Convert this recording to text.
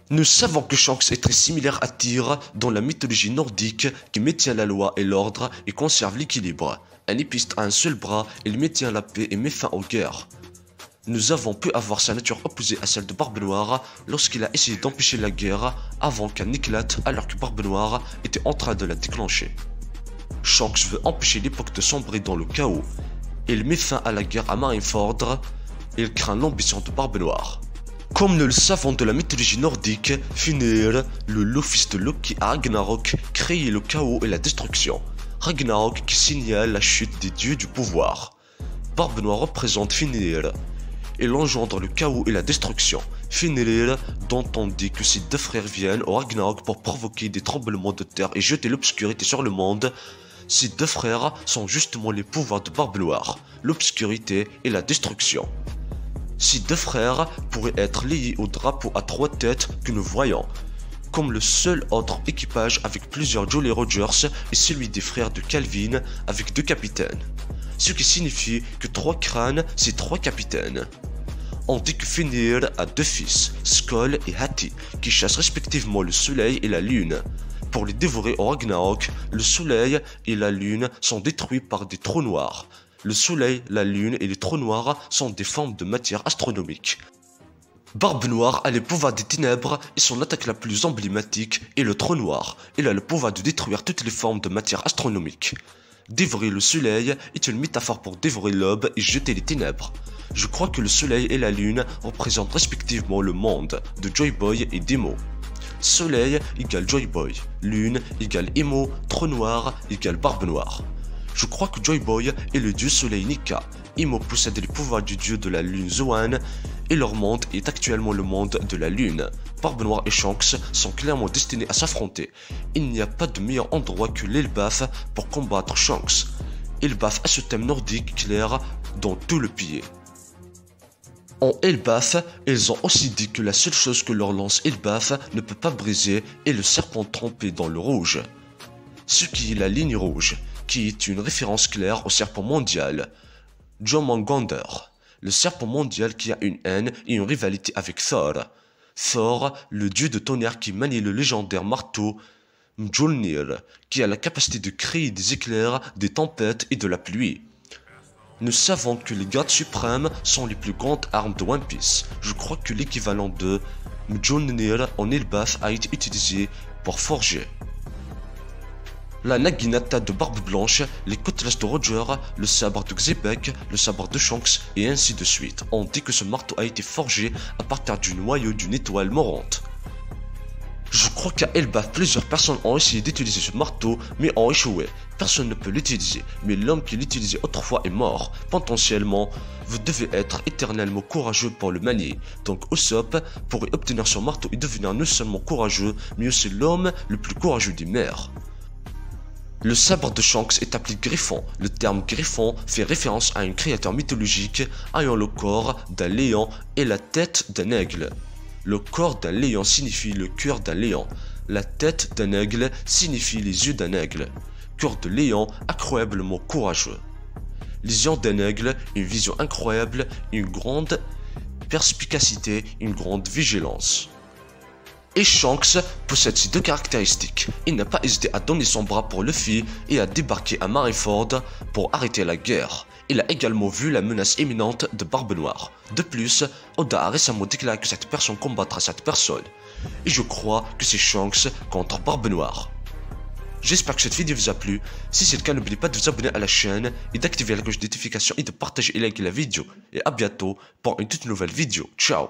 Nous savons que Shanks est très similaire à Tyr dans la mythologie nordique qui maintient la loi et l'ordre et conserve l'équilibre. Un épiste a un seul bras, il maintient la paix et met fin aux guerres. Nous avons pu avoir sa nature opposée à celle de Barbe Noire lorsqu'il a essayé d'empêcher la guerre avant qu'elle éclate alors que Barbe Noire était en train de la déclencher. Shanks veut empêcher l'époque de sombrer dans le chaos. Il met fin à la guerre à Marineford et il craint l'ambition de Barbe Noire. Comme nous le savons de la mythologie nordique, Fenrir, le loup-fils de Loki à Ragnarok, crée le chaos et la destruction. Ragnarok qui signale la chute des dieux du pouvoir. Barbe Noire représente Fenrir. Il engendre le chaos et la destruction. Fenrir, dont on dit que ses deux frères viennent au Ragnarok pour provoquer des tremblements de terre et jeter l'obscurité sur le monde. Ces deux frères sont justement les pouvoirs de Barbe Noire, l'obscurité et la destruction. Ces deux frères pourraient être liés au drapeau à 3 têtes que nous voyons, comme le seul autre équipage avec plusieurs Jolly Rogers est celui des frères de Calvin avec 2 capitaines. Ce qui signifie que 3 crânes c'est 3 capitaines. On dit que Fenrir a 2 fils, Skoll et Hati, qui chassent respectivement le soleil et la lune. Pour les dévorer au Ragnarok, le soleil et la lune sont détruits par des trous noirs. Le soleil, la lune et les trous noirs sont des formes de matière astronomique. Barbe Noire a les pouvoirs des ténèbres et son attaque la plus emblématique est le trou noir. Il a le pouvoir de détruire toutes les formes de matière astronomique. Dévorer le soleil est une métaphore pour dévorer l'aube et jeter les ténèbres. Je crois que le soleil et la lune représentent respectivement le monde de Joy Boy et d'Emo. Soleil égale Joy Boy, lune égale Emo, trou noir égale Barbe Noire. Je crois que Joy Boy est le dieu soleil Nika. Emo possède les pouvoirs du dieu de la lune Zoan et leur monde est actuellement le monde de la lune. Barbe Noire et Shanks sont clairement destinés à s'affronter. Il n'y a pas de meilleur endroit que l'Elbaf pour combattre Shanks. Elbaf a ce thème nordique clair dans tout le pays. En Elbaf, ils ont aussi dit que la seule chose que leur lance Elbaf ne peut pas briser est le serpent trempé dans le rouge. Ce qui est la ligne rouge, qui est une référence claire au serpent mondial, Jormungandr, le serpent mondial qui a une haine et une rivalité avec Thor. Thor, le dieu de tonnerre qui manie le légendaire marteau Mjolnir, qui a la capacité de créer des éclairs, des tempêtes et de la pluie. Nous savons que les gardes suprêmes sont les plus grandes armes de One Piece. Je crois que l'équivalent de Mjolnir en Elbaf a été utilisé pour forger la Naginata de Barbe Blanche, les cutlasses de Roger, le sabre de Xebec, le sabre de Shanks et ainsi de suite. On dit que ce marteau a été forgé à partir du noyau d'une étoile morante. Je crois qu'à Elbaf, plusieurs personnes ont essayé d'utiliser ce marteau mais ont échoué. Personne ne peut l'utiliser, mais l'homme qui l'utilisait autrefois est mort. Potentiellement, vous devez être éternellement courageux pour le manier. Donc Usopp pourrait obtenir son marteau et devenir non seulement courageux, mais aussi l'homme le plus courageux des mers. Le sabre de Shanks est appelé Griffon. Le terme Griffon fait référence à un créateur mythologique ayant le corps d'un lion et la tête d'un aigle. Le corps d'un lion signifie le cœur d'un lion. La tête d'un aigle signifie les yeux d'un aigle. Cœur de lion, incroyablement courageux. Les yeux d'un aigle, une vision incroyable, une grande perspicacité, une grande vigilance. Et Shanks possède ces 2 caractéristiques. Il n'a pas hésité à donner son bras pour Luffy et à débarquer à Marineford pour arrêter la guerre. Il a également vu la menace imminente de Barbe Noire. De plus, Oda a récemment déclaré que cette personne combattra cette personne. Et je crois que c'est Shanks contre Barbe Noire. J'espère que cette vidéo vous a plu. Si c'est le cas, n'oubliez pas de vous abonner à la chaîne et d'activer la cloche de notification et de partager et liker la vidéo. Et à bientôt pour une toute nouvelle vidéo. Ciao.